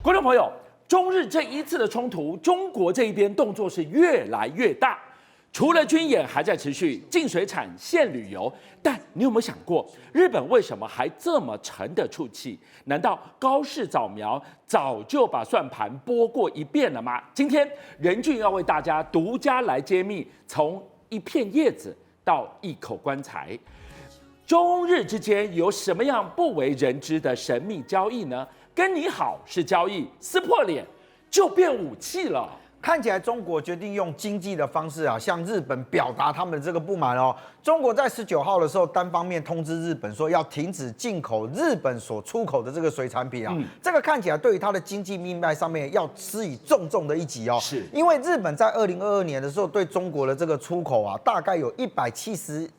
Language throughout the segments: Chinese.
观众朋友，中日这一次的冲突，中国这一边动作是越来越大。除了军演还在持续，进水产限旅游，但你有没有想过，日本为什么还这么沉得住气？难道高市早苗早就把算盘拨过一遍了吗？今天任俊要为大家独家来揭秘，从一片叶子到一口棺材，中日之间有什么样不为人知的神秘交易呢？跟你好是交易，撕破脸就变武器了。看起来中国决定用经济的方式啊，向日本表达他们的这个不满哦。中国在19号的时候单方面通知日本说要停止进口日本所出口的这个水产品啊，这个看起来对于它的经济命脉上面要施以重重的一击哦。是因为日本在2022年的时候对中国的这个出口啊，大概有174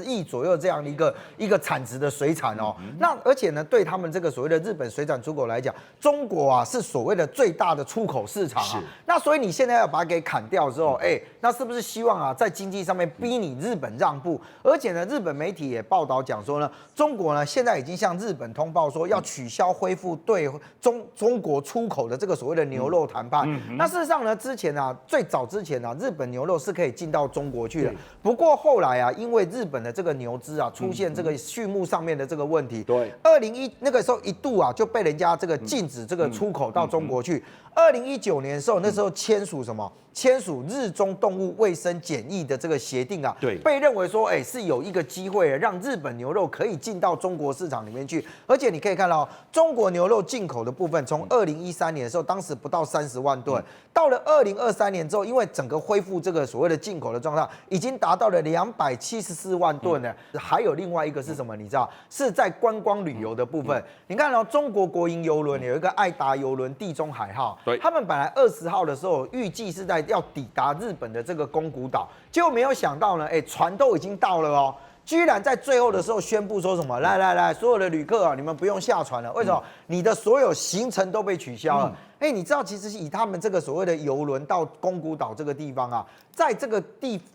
亿左右这样的一个产值的水产哦。那而且呢，对他们这个所谓的日本水产出口来讲，中国啊是所谓的最大的出口市场啊。那所以你现在要把它给砍掉之后，那是不是希望啊在经济上面逼你日本让步？而且呢，日本媒体也报道讲说呢，中国呢现在已经向日本通报说要取消恢复对中国出口的这个所谓的牛肉谈判。那事实上呢，最早之前啊，日本牛肉是可以进到中国去的。不过后来啊，因为日本的这个牛只啊出现这个畜牧上面的这个问题，对，2021那个时候一度啊就被人家这个禁止这个出口到中国去。2019年的时候，那时候签署什么？签署日中动物卫生检疫的这个协定啊，对，被认为说，是有一个机会让日本牛肉可以进到中国市场里面去。而且你可以看到，中国牛肉进口的部分，从2013年的时候，当时不到30万吨，到了2023年之后，因为整个恢复这个所谓的进口的状态，已经达到了274万吨了。还有另外一个是什么？你知道，是在观光旅游的部分。你看到中国国营邮轮有一个爱达邮轮地中海号，他们本来20号的时候预计是在要抵达日本的这个宫古岛，结果没有想到呢，船都已经到了哦，居然在最后的时候宣布说什么，来，所有的旅客啊，你们不用下船了，为什么？你的所有行程都被取消了。你知道其实以他们这个所谓的邮轮到宫古岛这个地方啊，在这个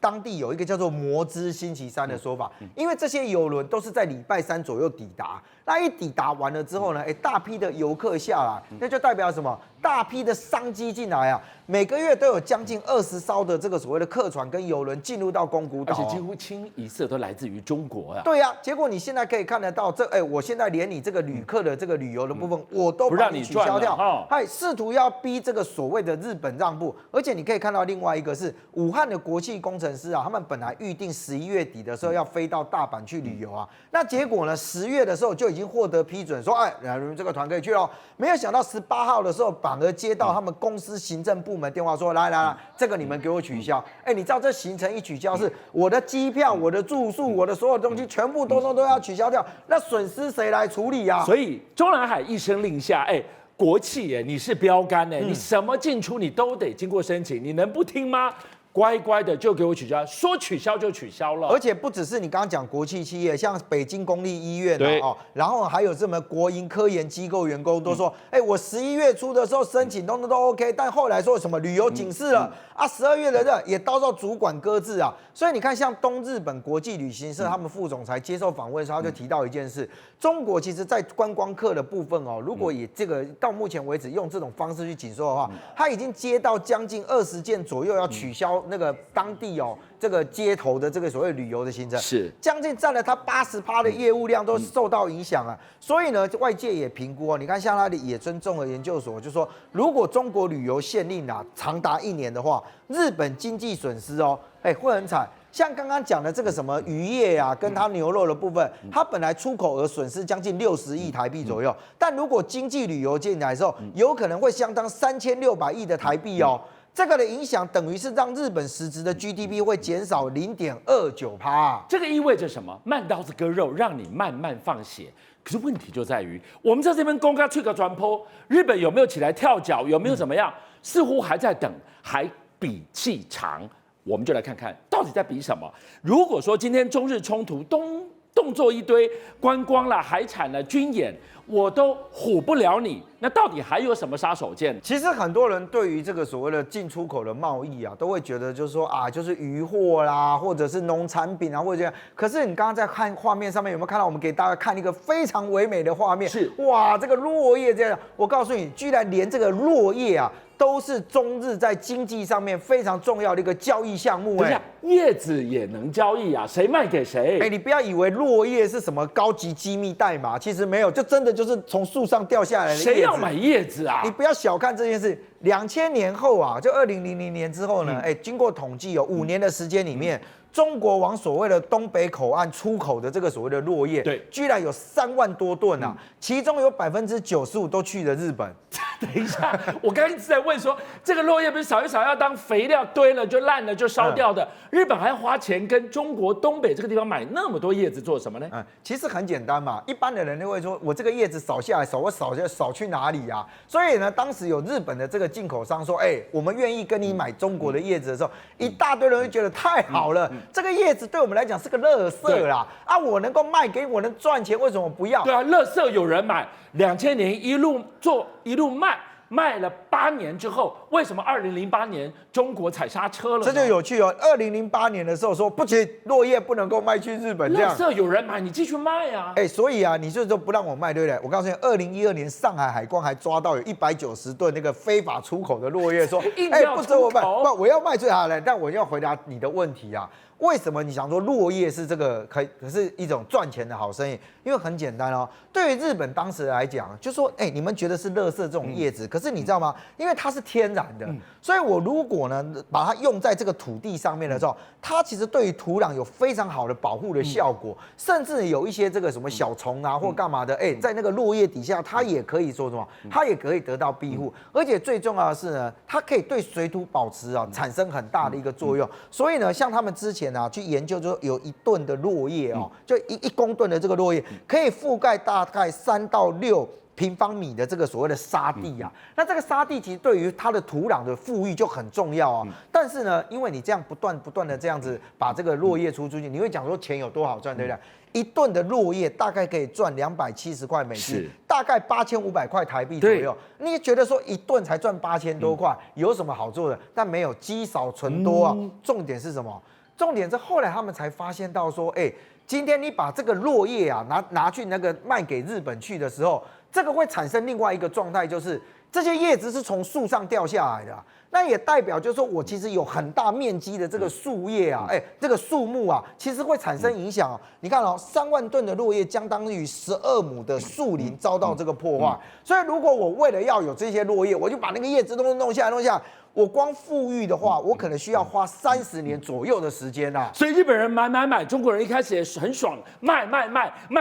当地有一个叫做魔之星期三的说法，因为这些邮轮都是在礼拜三左右抵达，那一抵达完了之后呢，大批的游客下来，那就代表什么？大批的商机进来啊，每个月都有将近20艘的这个所谓的客船跟邮轮进入到宫古岛，而且几乎清一色都来自于中国啊。对呀，结果你现在可以看得到，我现在连你这个旅客的这个旅游的部分，我都把你取消掉，试图要逼这个所谓的日本让步。而且你可以看到另外一个是武汉的国际工程师啊，他们本来预定11月底的时候要飞到大阪去旅游啊，那结果呢10月的时候就已经获得批准，说你们这个团可以去咯。没有想到18号的时候反而接到他们公司行政部门电话说，来，这个你们给我取消。你知道这行程一取消，是我的机票、我的住宿、我的所有东西全部都要取消掉，那损失谁来处理啊？所以中南海一声令下，国企你是标杆你什么进出你都得经过申请，你能不听吗？乖乖的就给我取消，说取消就取消了。而且不只是你刚刚讲国企企业，像北京公立医院然后还有什么国营科研机构员工都说，我11月初的时候申请都 OK， 但后来说什么旅游警示了12月的也遭到主管搁置啊。所以你看，像东日本国际旅行社他们副总裁接受访问的时候，他就提到一件事：中国其实在观光客的部分如果以这个到目前为止用这种方式去紧缩的话，他已经接到将近20件左右要取消那个当地这个街头的这个所谓旅游的行程，是将近占了他80%的业务量都受到影响啊。所以呢，外界也评估你看像他的野村综合研究所就说，如果中国旅游限令长达1年的话，日本经济损失会很惨。像刚刚讲的这个什么渔业跟它牛肉的部分，它本来出口额损失将近60亿台币左右，但如果经济旅游进来的时候，有可能会相当3600亿的台币这个的影响等于是让日本实质的 GDP 会减少0.29%。这个意味着什么？慢刀子割肉，让你慢慢放血。可是问题就在于，我们在这边公开吹个转坡，日本有没有起来跳脚？有没有怎么样？似乎还在等，还比气长。我们就来看看到底在比什么。如果说今天中日冲突动作一堆，观光啦、海产啦、军演，我都唬不了你，那到底还有什么杀手锏？其实很多人对于这个所谓的进出口的贸易啊，都会觉得就是说啊，就是渔货啦，或者是农产品啊，或者这样。可是你刚刚在看画面上面有没有看到？我们给大家看一个非常唯美的画面，是哇，这个落叶这样，我告诉你，居然连这个落叶啊，都是中日在经济上面非常重要的一个交易项目。等一下，叶子也能交易啊？谁卖给谁？你不要以为落叶是什么高级机密代码，其实没有，就真的就是从树上掉下来的叶子。谁要买叶子啊？你不要小看这件事。2000年后啊，就2000年之后呢，经过统计有5年的时间里面，中国往所谓的东北口岸出口的这个所谓的落叶，对，居然有3万多吨啊，其中有95%都去了日本。等一下，我刚刚一直在问说，这个落叶不是扫一扫要当肥料堆了就烂了就烧掉的，日本还要花钱跟中国东北这个地方买那么多叶子做什么呢？其实很简单嘛，一般的人就会说，我这个叶子扫下来，扫去哪里啊？所以呢，当时有日本的这个进口商说，我们愿意跟你买中国的叶子的时候，一大堆人会觉得太好了，这个叶子对我们来讲是个垃圾啦，我能够卖给我能赚钱，为什么不要？对啊，垃圾有人买，2000年一路做一路卖。卖了8年之后，为什么2008年中国踩刹车了？这就有趣哦。2008年的时候说不行，落叶不能够卖去日本，这样。垃圾有人买，你继续卖啊。所以啊，你就说不让我卖，对不对？我告诉你，2012年上海海关还抓到有190吨那个非法出口的落叶，说不准我卖，不，我要卖最好的。但我要回答你的问题啊。为什么你想说落叶是这个可是一种赚钱的好生意？因为很简单哦，对于日本当时来讲，就说你们觉得是垃圾这种叶子，可是你知道吗？因为它是天然的，所以我如果呢把它用在这个土地上面的时候，它其实对于土壤有非常好的保护的效果，甚至有一些这个什么小虫啊或干嘛的，在那个落叶底下，它也可以说什么，它也可以得到庇护，而且最重要的是呢，它可以对水土保持产生很大的一个作用。所以呢，像他们之前去研究，就有1吨的落叶就1公吨的这个落叶，可以覆盖大概3到6平方米的这个所谓的沙地啊。那这个沙地其实对于它的土壤的富裕就很重要啊。但是呢，因为你这样不断的这样子把这个落叶出去，你会讲说钱有多好赚，对不对？1吨的落叶大概可以赚270块美金，大概8500块台币左右。你也觉得说1吨才赚8000多块，有什么好做的？但没有，积少成多啊。重点是什么？重点是后来他们才发现到说，今天你把这个落叶啊拿去那个卖给日本去的时候，这个会产生另外一个状态，就是这些叶子是从树上掉下来的，那也代表就是说我其实有很大面积的这个树叶啊，这个树木啊，其实会产生影响。你看3万吨的落叶相当于12亩的树林遭到这个破坏，所以如果我为了要有这些落叶，我就把那个叶子都弄下来。我光富裕的话，我可能需要花30年左右的时间啊。所以日本人买，中国人一开始也很爽，卖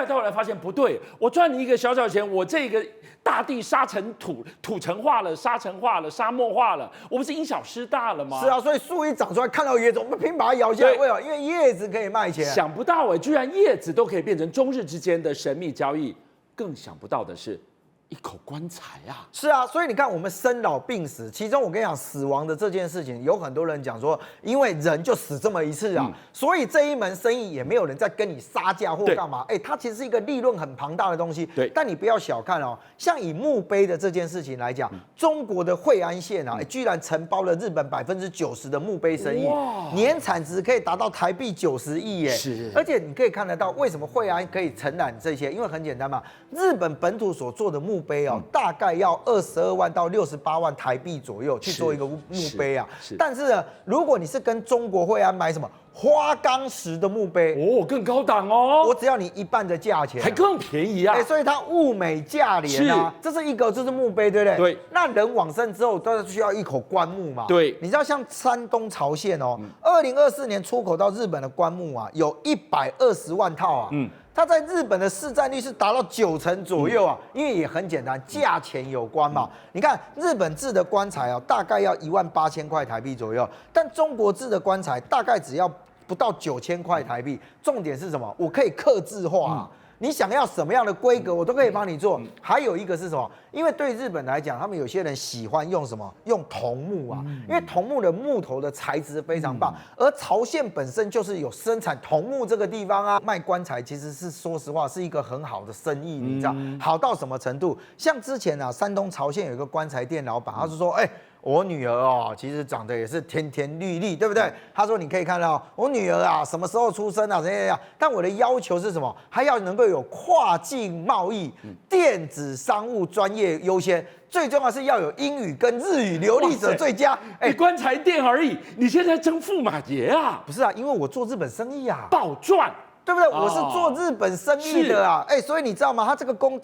到后来发现不对，我赚你一个小钱，我这个大地沙成土城化了，沙尘化了，沙漠化了，我不是因小失大了吗？是啊，所以树一长出来看到叶子，我们拼把它摇下来，为什么？因为叶子可以卖钱。想不到居然叶子都可以变成中日之间的神秘交易，更想不到的是。一口棺材啊！是啊，所以你看我们生老病死，其中我跟你讲，死亡的这件事情，有很多人讲说，因为人就死这么一次啊，所以这一门生意也没有人在跟你杀价或干嘛。它其实是一个利润很庞大的东西。对，但你不要小看哦，像以墓碑的这件事情来讲，中国的惠安县啊，居然承包了日本90%的墓碑生意，年产值可以达到台币90亿耶！是，而且你可以看得到，为什么惠安可以承揽这些？因为很简单嘛，日本本土所做的墓碑大概要22万到68万台币左右去做一个墓碑啊。但是呢，如果你是跟中国惠安买什么花岗石的墓碑，更高档哦，我只要你1半的价钱，还更便宜啊。所以它物美价廉啊。这是墓碑，对不对？对。那人往生之后，都是需要一口棺木嘛。对。你知道像山东曹县2024年出口到日本的棺木啊，有120万套啊。它在日本的市占率是达到90%左右啊，因为也很简单，价钱有关嘛。你看日本制的棺材大概要18000块台币左右，但中国制的棺材大概只要不到9000块台币。重点是什么？我可以客制化。你想要什么样的规格，我都可以帮你做。还有一个是什么？因为对日本来讲，他们有些人喜欢用什么？用桐木啊，因为桐木的木头的材质非常棒，而朝鲜本身就是有生产桐木这个地方啊，卖棺材其实是说实话是一个很好的生意，你知道，好到什么程度？像之前啊，山东朝鲜有一个棺材店老板，他是说，我女儿哦，其实长得也是甜甜绿绿，对不对？他说你可以看到我女儿啊，什么时候出生啊，怎样？但我的要求是什么？还要能够有跨境贸易、电子商务专业优先，最重要是要有英语跟日语流利者最佳。你棺材店而已，你现在争驸马爷啊？不是啊，因为我做日本生意啊，暴赚。对不对？我是做日本生意的啊，所以你知道吗？他这个公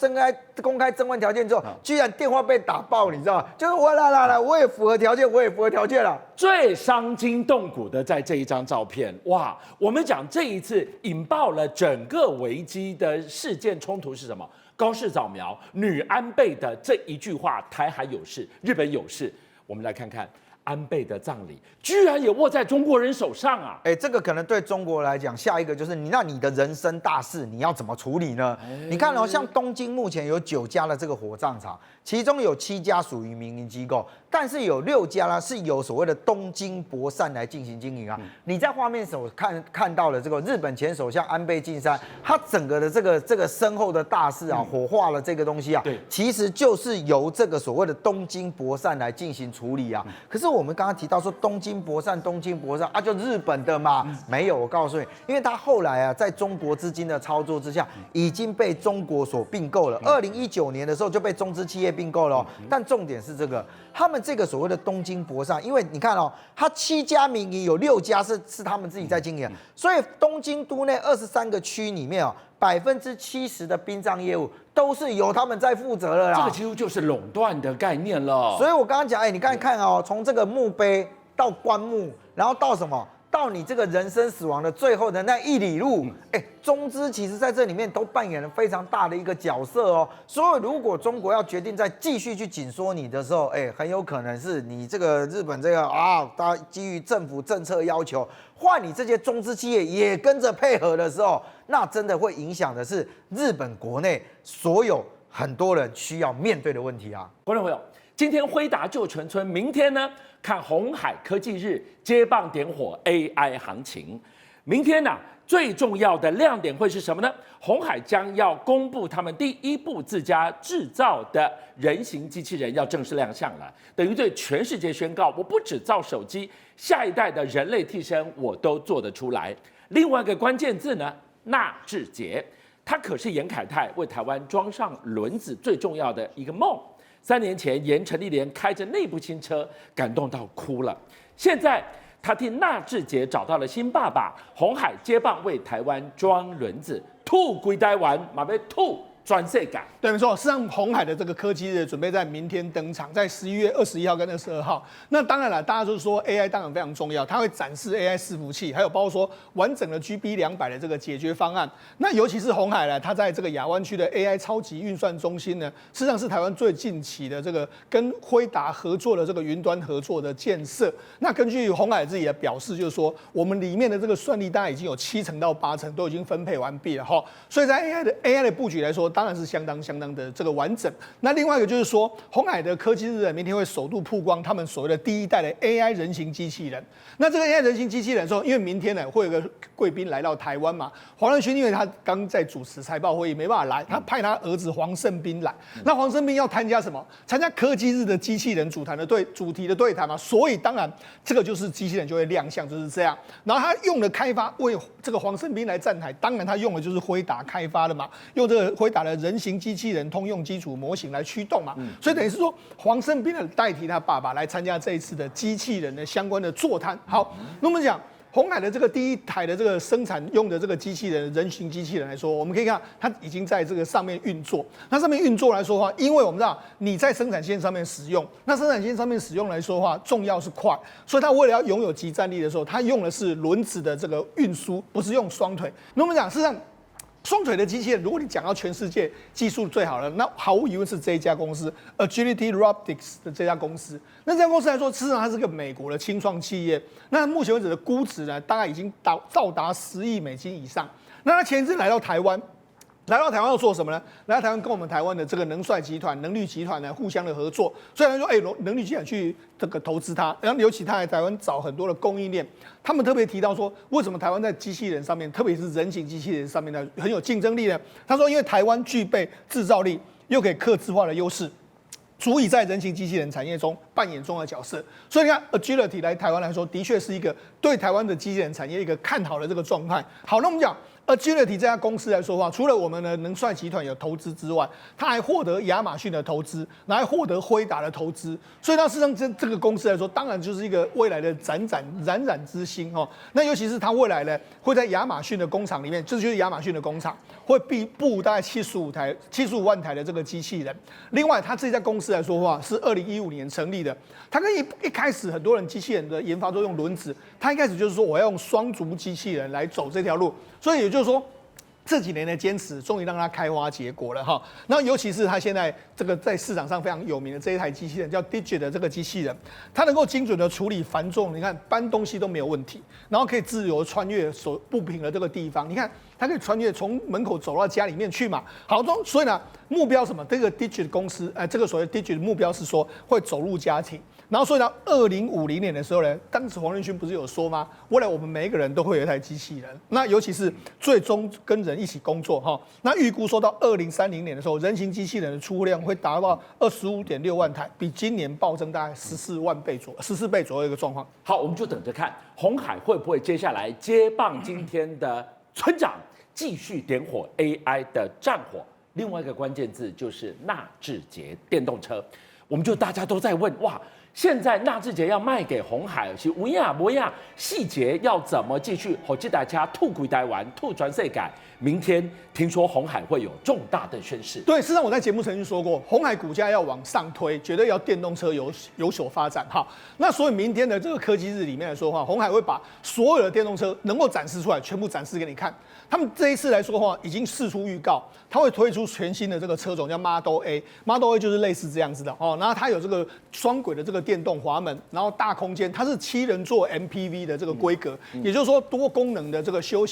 开征婚条件之后，居然电话被打爆，你知道吗？就是我来，我也符合条件，我也符合条件了。最伤筋动骨的在这一张照片，哇！我们讲这一次引爆了整个危机的事件冲突是什么？高市早苗、女安倍的这一句话：台海有事，日本有事。我们来看看。安倍的葬礼居然也握在中国人手上啊！这个可能对中国来讲，下一个就是你的人生大事你要怎么处理呢？你看哦，像东京目前有9家的这个火葬场，其中有7家属于民营机构，但是有6家呢是由所谓的东京博善来进行经营啊。你在画面所看到的这个日本前首相安倍晋三，他整个的这个身后的大事啊，火化了这个东西啊，其实就是由这个所谓的东京博善来进行处理啊。可是我们刚刚提到说东京博善啊，就日本的嘛？没有，我告诉你，因为他后来啊，在中国资金的操作之下，已经被中国所并购了。2019年的时候就被中资企业并购了。但重点是这个，他们这个所谓的东京博善，因为你看哦，他7家民营，有6家是他们自己在经营，所以东京都内23个区里面哦，70%的殡葬业务都是由他们在负责了啦。这个几乎就是垄断的概念了。所以我刚刚讲，你刚才看哦，从这个墓碑到棺木，然后到什么？到你这个人生死亡的最后的那1里路，中资其实在这里面都扮演了非常大的一个角色哦。所以如果中国要决定再继续去紧缩你的时候，很有可能是你这个日本这个它基于政府政策要求，换你这些中资企业也跟着配合的时候，那真的会影响的是日本国内所有很多人需要面对的问题啊。观众朋友，今天辉达旧泉村，明天呢看鸿海科技日接棒点火 AI 行情。明天呢最重要的亮点会是什么呢？鸿海将要公布他们第1部自家制造的人形机器人要正式亮相了，等于对全世界宣告，我不只造手机，下一代的人类替身我都做得出来。另外一个关键字呢，纳智捷，它可是严凯泰为台湾装上轮子最重要的一个梦。3年前，严陈立莲开着那部新车，感动到哭了。现在他替纳智捷找到了新爸爸，鸿海接棒为台湾装轮子，吐归台湾，马被吐专世界。对，没错。事实上，鸿海的这个科技日准备在明天登场，在11月21号跟22号。那当然了，大家就是说 AI 当然非常重要，它会展示 AI 伺服器，还有包括说完整的 GB200的这个解决方案。那尤其是鸿海呢，它在这个亚湾区的 AI 超级运算中心呢，事实上是台湾最近期的这个跟辉达合作的这个云端合作的建设。那根据鸿海自己的表示，就是说我们里面的这个算力大概已经有70%到80%都已经分配完毕了哈。所以在 AI 的布局来说，当然是相当的这个完整。那另外一个就是说，鸿海的科技日明天会首度曝光他们所谓的第1代的 AI 人形机器人。那这个 AI 人形机器人说，因为明天呢会有个贵宾来到台湾嘛，黄仁勋因为他刚在主持财报会议没办法来，他派他儿子黄胜斌来。那黄胜斌要参加什么？参加科技日的机器人主题的对谈嘛，所以当然这个就是机器人就会亮相，就是这样。然后他用的开发为这个黄胜斌来站台，当然他用的就是辉达开发的嘛，用这个辉达的人形机器人通用基础模型来驱动嘛，所以等于是说黄胜斌代替他爸爸来参加这一次的机器人的相关的座谈。好，那我们讲鸿海的这个第1台的这个生产用的这个机器人人形机器人来说，我们可以看它已经在这个上面运作。那上面运作来说的话，因为我们知道你在生产线上面使用，那生产线上面使用来说的话，重要是快，所以它为了要拥有即战力的时候，它用的是轮子的这个运输，不是用双腿。那我们讲事实上，双腿的机器人，如果你讲到全世界技术最好的，那毫无疑问是这一家公司 Agility Robotics 的这家公司。那这家公司来说，事实上它是个美国的新创企业。那目前为止的估值呢，大概已经到达10亿美金以上。那它前一次来到台湾，来到台湾要做什么呢？来到台湾跟我们台湾的这个能帅集团、能力集团呢互相的合作。虽然说，能力集团去这个投资它，然后尤其他来台湾找很多的供应链，他们特别提到说，为什么台湾在机器人上面，特别是人形机器人上面呢很有竞争力呢？他说，因为台湾具备制造力，又可以客制化的优势。足以在人形机器人产业中扮演重要的角色，所以你看 Agility 来台湾来说，的确是一个对台湾的机器人产业一个看好的这个状态。好，那我们讲Agility 这家公司来说的话，除了我们的能帅集团有投资之外，它还获得亚马逊的投资，然后还获得辉达的投资，所以它事实上这个公司来说，当然就是一个未来的冉冉之星哦。那尤其是它未来呢，会在亚马逊的工厂里面，这就是亚马逊的工厂，会布大概75万台的这个机器人。另外，它这家公司来说的话，是2015年成立的。它跟一开始很多人机器人的研发都用轮子，它一开始就是说我要用双足机器人来走这条路，所以也就是说。这几年的坚持，终于让它开花结果了哈。那尤其是它现在这个在市场上非常有名的这一台机器人，叫 Digit 的这个机器人，它能够精准的处理繁重，你看搬东西都没有问题，然后可以自由穿越不平的这个地方，你看它可以穿越从门口走到家里面去嘛。好，所以呢，目标什么？这个 Digit 公司，这个所谓 Digit 的目标是说会走入家庭。然后所以到2050年的时候呢，当时黄仁勋不是有说吗？未来我们每一个人都会有一台机器人，那尤其是最终跟人一起工作哈。那预估说到2030年的时候，人形机器人的出货量会达到25.6万台，比今年暴增大概14倍左右一个状况。好，我们就等着看鸿海会不会接下来接棒今天的村长，继续点火 AI 的战火。另外一个关键字就是纳智捷电动车，我们就大家都在问哇。现在纳智捷要卖给鸿海，是无亚不亚，细节要怎么继续？好，记大家吐回台湾，吐全世界。明天听说鸿海会有重大的宣示。对，事实上我在节目曾经说过，鸿海股价要往上推，绝对要电动车有所发展哈。那所以明天的这个科技日里面来说的话，鸿海会把所有的电动车能够展示出来，全部展示给你看。他们这一次来说的话，已经释出预告，它会推出全新的这个车种，叫 Model A。Model A 就是类似这样子的哦，然后它有这个双轨的这个电动滑门，然后大空间，它是7人座 MPV 的这个规格，也就是说多功能的这个休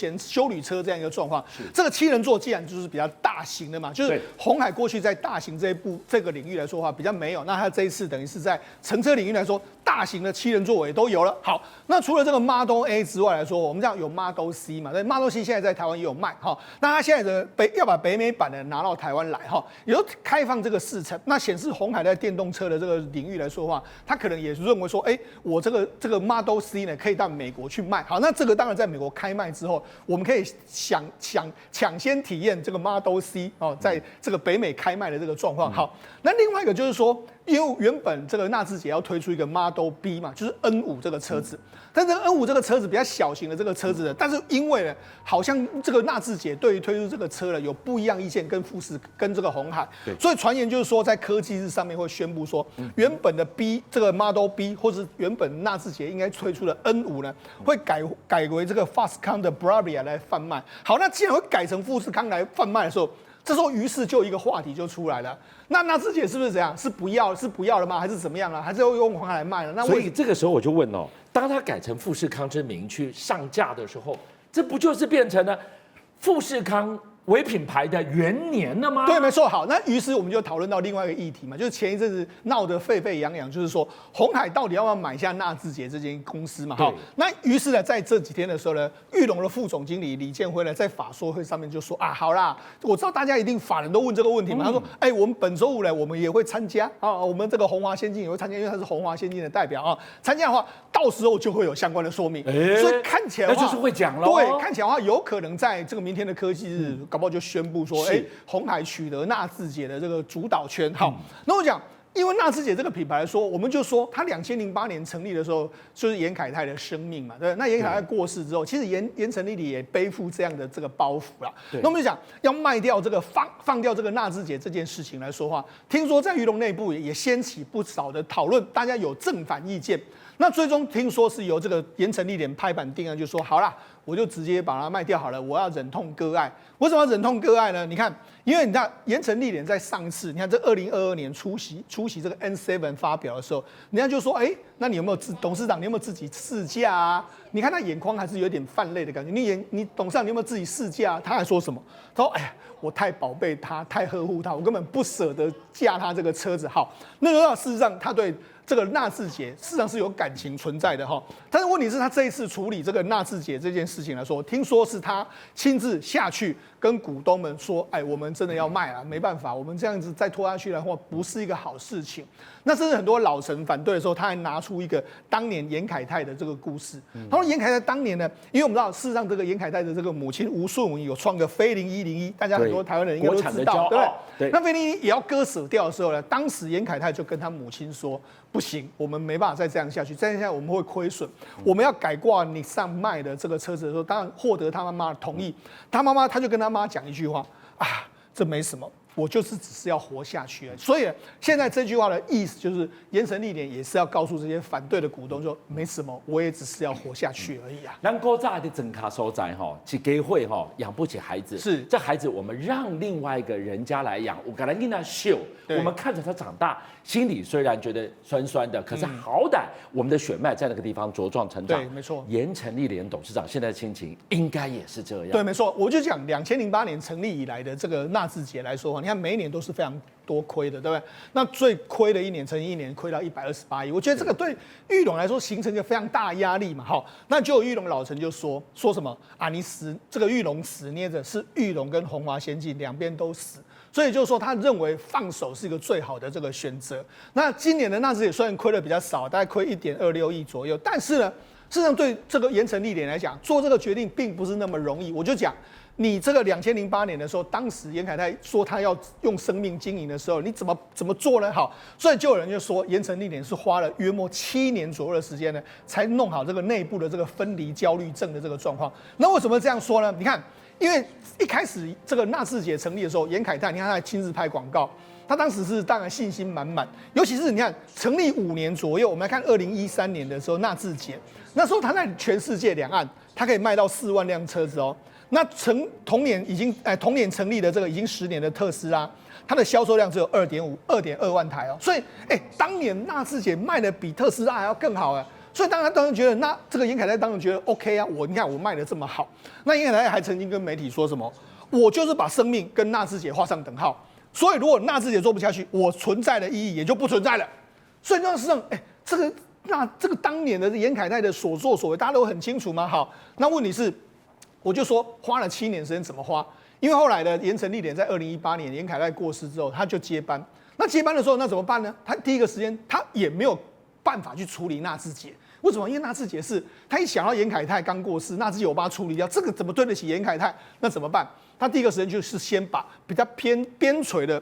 旅车这样一个状况。这个7人座既然就是比较大型的嘛，就是鸿海过去在大型这个领域来说的话比较没有，那它这一次等于是在乘车领域来说，大型的7人座也都有了。好，那除了这个 Model A 之外来说，我们这样有 Model C 嘛？对 ，Model C 现在在台湾也有卖哈。那它现在的要把北美版的拿到台湾来哈，也就开放这个市场。那显示鸿海在电动车的这个领域来说的话，它可能也认为说，我这个 Model C 呢可以到美国去卖。好，那这个当然在美国开卖之后，我们可以抢先体验这个 Model C 哦，在这个北美开卖的这个状况。好，那另外一个就是说，因为原本这个纳智捷要推出一个 Model B 嘛，就是 N5 这个车子，但这个 N5 这个车子比较小型的这个车子，但是因为呢，好像这个纳智捷对于推出这个车呢有不一样意见，跟富士跟这个鸿海，所以传言就是说，在科技日上面会宣布说，原本的 B 这个 Model B 或是原本纳智捷应该推出的 N5 呢，会改为这个 Foxconn 的 Bravia 来贩卖。好，那既然会改成富士康来贩卖的时候，这时候于是就一个话题就出来了。那纳智捷是不是怎样？是不要了吗？还是怎么样了？还是要用鸿海来卖了？那所以这个时候我就问哦，当它改成富士康之名去上架的时候，这不就是变成了富士康为品牌的元年了吗？对，没错。好，那于是我们就讨论到另外一个议题嘛，就是前一阵子闹得沸沸扬扬，就是说鸿海到底要不要买下纳智捷这间公司嘛？好，那于是呢，在这几天的时候呢，裕隆的副总经理李建辉呢，在法说会上面就说啊，好啦，我知道大家一定法人都问这个问题嘛，他说，我们本周五呢，我们也会参加啊，我们这个鸿华先进也会参加，因为他是鸿华先进的代表啊，参加的话，到时候就会有相关的说明，所以看起来那就是会讲了，对，看起来的话，有可能在这个明天的科技日，搞不好就宣布说，鸿海取得纳智捷的这个主导权。好，那我讲，因为纳智捷这个品牌来说，我们就说它2008年成立的时候，就是严凯泰的生命嘛，对。那严凯泰过世之后，其实严成立也背负这样的这个包袱啦。那我们就讲要卖掉这个放掉这个纳智捷这件事情来说话，听说在裕隆内部也掀起不少的讨论，大家有正反意见。那最终听说是由这个严成立拍板定案，就说好啦，我就直接把它卖掉好了，我要忍痛割爱。为什么要忍痛割爱呢？你看，因为你看严成立在上次，你看这2022年出席这个 N7 发表的时候，人家就说，那你有没有董事长，你有没有自己试驾啊？你看他眼眶还是有点泛泪的感觉。你董事长，你有没有自己试驾？他还说什么？他说：“哎呀，我太宝贝他，太呵护他，我根本不舍得驾他这个车子。”好，那个事实上他对这个纳智捷事实上是有感情存在的哈。但是问题是，他这一次处理这个纳智捷这件事情来说，听说是他亲自下去跟股东们说：“哎，我们真的要卖了，没办法，我们这样子再拖下去的话，不是一个好事情。”那甚至很多老臣反对的时候，他还拿出一个当年严凯泰的这个故事。他说严凯泰当年呢，因为我们知道事实上这个严凯泰的这个母亲吴顺文有创个飞0101，大家很多台湾人应该都知道，对不对？那飞01也要割舍掉的时候呢，当时严凯泰就跟他母亲说：“不行，我们没办法再这样下去，再这样下去我们会亏损。我们要改挂你上卖的这个车子的时候，当然获得他妈妈的同意。他就跟他妈讲一句话啊，这没什么。”我就是只是要活下去而已。所以现在这句话的意思就是，盐城历年也是要告诉这些反对的股东说，没什么，我也只是要活下去而已啊。咱古早的整卡所在哈，一家会哈养不起孩子，是这孩子我们让另外一个人家来养，我给他给他秀，我们看着他长大，心里虽然觉得酸酸的，可是好歹我们的血脉在那个地方茁壮成长。对，没错。盐城历年董事长现在的心情应该也是这样。对，没错。我就讲2008年成立以来的这个纳智捷来说，你看每一年都是非常多亏的，对不对？那最亏的一年，曾经一年亏到128亿，我觉得这个对裕隆来说形成一个非常大的压力嘛。好，那就有裕隆老臣就说什么啊？你死这个裕隆死捏着是裕隆跟鸿华先进两边都死，所以就是说他认为放手是一个最好的这个选择。那今年的纳智捷虽然亏的比较少，大概亏1.26亿左右，但是呢，事实上对这个盐城历年来讲，做这个决定并不是那么容易。我就讲。你这个2008年的时候，当时严凯泰说他要用生命经营的时候，你怎么做呢？好，所以就有人就说，盐城历年是花了约莫7年左右的时间呢，才弄好这个内部的这个分离焦虑症的这个状况。那为什么这样说呢？你看，因为一开始这个纳智捷成立的时候，严凯泰你看他还亲自拍广告。他当时是当然信心满满，尤其是你看成立5年左右，我们来看2013年的时候，纳智捷那时候他在全世界两岸，他可以卖到4万辆车子哦。那同年成立的这个已经10年的特斯拉，它的销售量只有2.2万台哦。所以当年纳智捷卖的比特斯拉还要更好啊。所以当然觉得，那这个严凯泰当然觉得 OK 啊，你看我卖的这么好。那严凯泰还曾经跟媒体说什么，我就是把生命跟纳智捷画上等号。所以，如果纳智捷做不下去，我存在的意义也就不存在了。所以，事实上，这个当年的严凯泰的所作所为，大家都很清楚吗？好，那问题是，我就说花了7年时间怎么花？因为后来的盐城历年在2018年严凯泰过世之后，他就接班。那接班的时候，那怎么办呢？他第一个时间他也没有办法去处理纳智捷。为什么？因为纳智捷是他一想到严凯泰刚过世，纳智捷我把它处理掉，这个怎么对得起严凯泰？那怎么办？他第一个时间就是先把比较偏边陲的、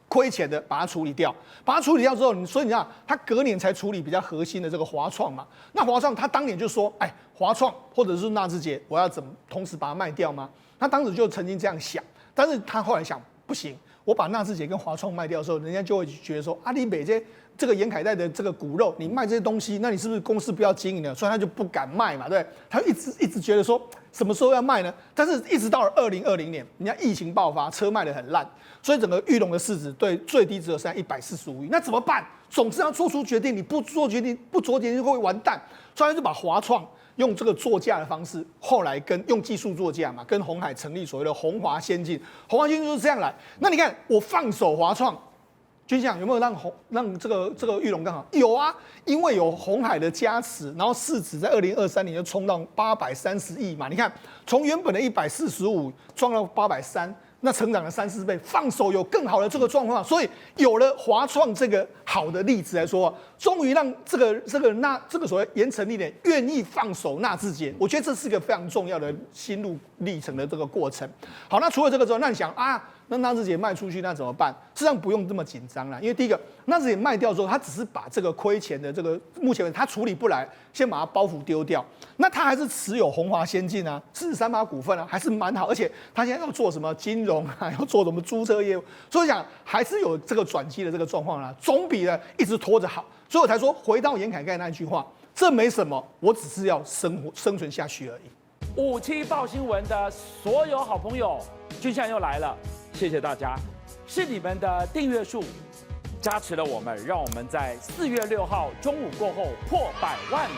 亏钱的把它处理掉。把它处理掉之后，所以你看，他隔年才处理比较核心的这个华创嘛。那华创他当年就说：“华创或者是纳智捷，我要怎么同时把它卖掉吗？”他当时就曾经这样想，但是他后来想，不行，我把纳智捷跟华创卖掉的时候，人家就会觉得说：“阿里北这个严凯泰的这个骨肉，你卖这些东西，那你是不是公司不要经营了？”所以他就不敢卖嘛，对，他一直觉得说什么时候要卖呢？但是一直到了2020年，人家疫情爆发，车卖得很烂，所以整个裕隆的市值对最低只有剩下145亿，那怎么办？总之要做出决定，你不做决定就会完蛋，所以他就把华创用这个作价的方式，后来用技术作价嘛，跟鸿海成立所谓的鸿华先进，鸿华先进就是这样来。那你看我放手华创。军长有没有让这个裕隆更好？有啊，因为有鸿海的加持，然后市值在2023年就冲到830亿嘛。你看，从原本的145撞到830，那成长了3-4倍，放手有更好的这个状况。所以有了华创这个好的例子来说，终于让这个所谓盐城历年愿意放手纳智捷，我觉得这是一个非常重要的心路历程的这个过程。好，那除了这个之后，那你想啊？那纳智捷卖出去那怎么办？事实上不用这么紧张啦，因为第一个纳智捷卖掉之后，他只是把这个亏钱的这个目前他处理不来，先把它包袱丢掉。那他还是持有鸿华先进啊，43%股份啊，还是蛮好。而且他现在要做什么金融啊，要做什么租车业务，所以讲还是有这个转机的这个状况啦，总比呢一直拖着好。所以我才说回到严凯泰那一句话，这没什么，我只是要生存下去而已。57报新闻的所有好朋友，军相又来了。谢谢大家，是你们的订阅数加持了我们，让我们在4月6号中午过后破100万了。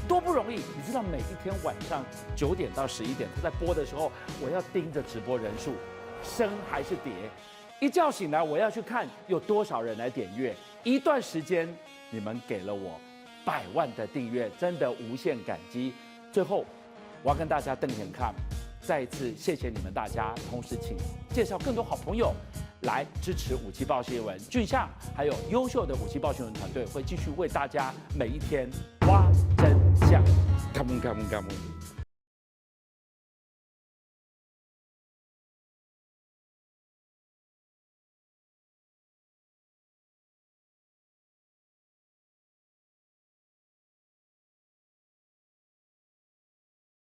多不容易。你知道每一天晚上9点到11点，他在播的时候，我要盯着直播人数，升还是跌。一觉醒来，我要去看有多少人来点阅。一段时间，你们给了我100万的订阅，真的无限感激。最后，我要跟大家瞪眼看，再一次谢谢你们大家，同时请介绍更多好朋友来支持57报新闻。俊相还有优秀的57报新闻团队会继续为大家每一天挖真相。Come on, come on, come on.